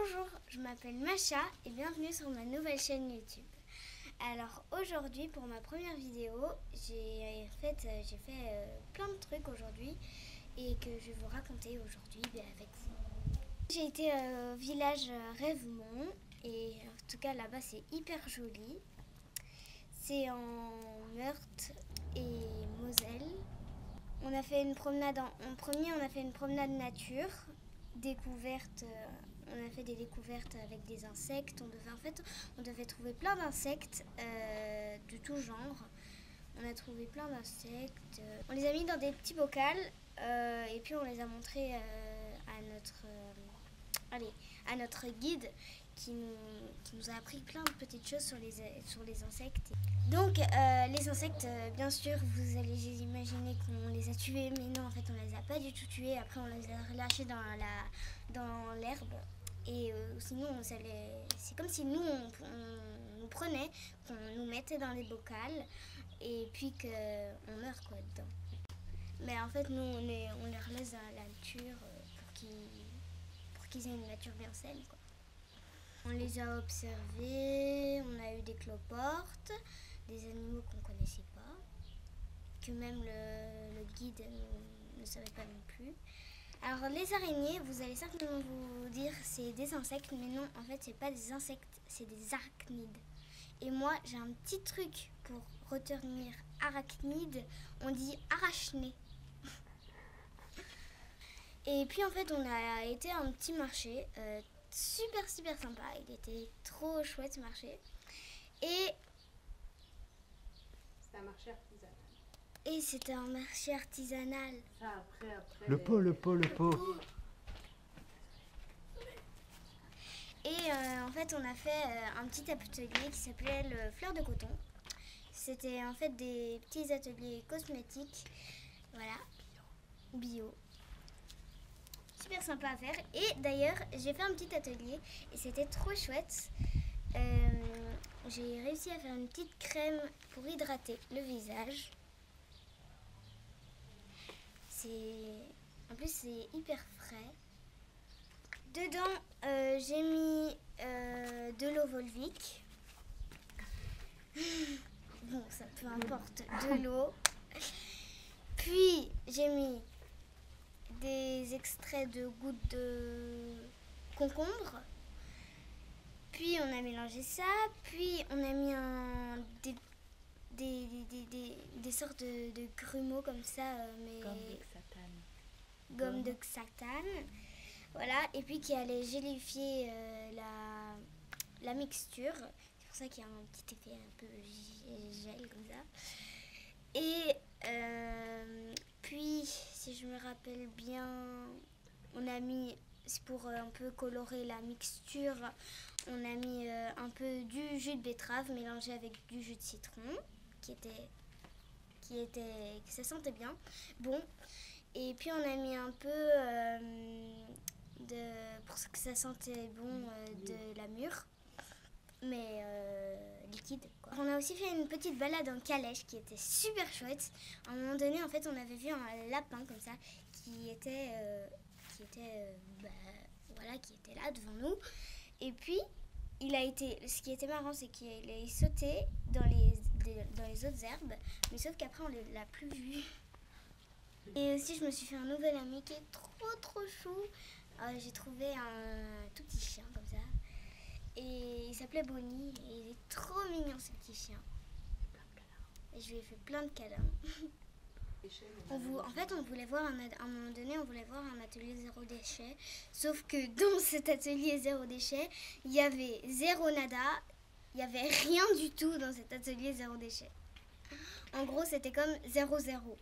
Bonjour, je m'appelle Macha et bienvenue sur ma nouvelle chaîne YouTube. Alors aujourd'hui pour ma première vidéo, j'ai fait plein de trucs aujourd'hui et que je vais vous raconter aujourd'hui avec vous. J'ai été au village Rêvemont et en tout cas là-bas c'est hyper joli. C'est en Meurthe et Moselle. On a fait une promenade en premier, on a fait une promenade nature, découverte. On a fait des découvertes avec des insectes. On devait trouver plein d'insectes de tout genre. On a trouvé plein d'insectes. On les a mis dans des petits bocals et puis on les a montrés à notre guide qui nous a appris plein de petites choses sur les insectes. Donc les insectes, bien sûr, vous allez imaginer qu'on les a tués, mais non, en fait, on les a pas du tout tués. Après, on les a relâchés dans l'herbe. Et sinon, c'est comme si nous, on nous prenait, qu'on nous mettait dans les bocals et puis qu'on meurt quoi dedans. Mais en fait, nous, on les relaisse dans la nature pour qu'ils aient une nature bien saine, quoi. On les a observés, on a eu des cloportes, des animaux qu'on ne connaissait pas, que même le guide ne savait pas non plus. Alors les araignées, vous allez certainement vous dire c'est des insectes, mais non, en fait c'est pas des insectes, c'est des arachnides. Et moi j'ai un petit truc pour retenir arachnide, on dit arachné. Et puis en fait on a été à un petit marché, super sympa, il était trop chouette ce marché. Et c'était un marché artisanal. Et c'était un marché artisanal. Ça, après le pot. Et en fait, on a fait un petit atelier qui s'appelait le Fleur de coton. C'était en fait des petits ateliers cosmétiques, voilà, bio. Super sympa à faire. Et d'ailleurs, j'ai fait un petit atelier et c'était trop chouette. J'ai réussi à faire une petite crème pour hydrater le visage. En plus, c'est hyper frais. Dedans, j'ai mis de l'eau Volvic. Bon, ça peu importe, de l'eau. Puis, j'ai mis des extraits de gouttes de concombre. Puis, on a mélangé ça. Puis, on a mis des sortes de grumeaux comme ça, mais gomme de xathane, voilà, et puis qui allait gélifier la mixture. C'est pour ça qu'il y a un petit effet un peu gel comme ça. Et puis, si je me rappelle bien, on a mis, c'est pour un peu colorer la mixture, on a mis un peu du jus de betterave mélangé avec du jus de citron, que ça sentait bien. Bon, et puis on a mis un peu pour que ça sentait bon de la mûre, mais liquide, quoi. On a aussi fait une petite balade en calèche qui était super chouette. À un moment donné, en fait, on avait vu un lapin comme ça qui était là devant nous. Et puis, ce qui était marrant, c'est qu'il a sauté dans les autres herbes, mais sauf qu'après on ne l'a plus vu. Et aussi je me suis fait un nouvel ami qui est trop chou. J'ai trouvé un tout petit chien comme ça. Et il s'appelait Bonnie et il est trop mignon ce petit chien. Et je lui ai fait plein de câlins. En fait, on voulait voir à un moment donné, on voulait voir un atelier zéro déchet. Sauf que dans cet atelier zéro déchet, il y avait zéro nada. Il n'y avait rien du tout dans cet atelier zéro déchet. En gros, c'était comme 0-0.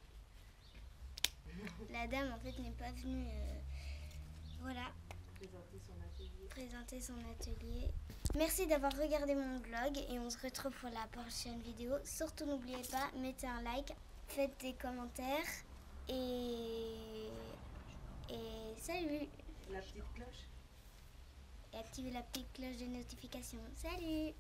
La dame, en fait, n'est pas venue présenter son atelier. Merci d'avoir regardé mon vlog et on se retrouve pour la prochaine vidéo. Surtout, n'oubliez pas, mettez un like, faites des commentaires et salut. La petite cloche. Et activez la petite cloche de notification. Salut.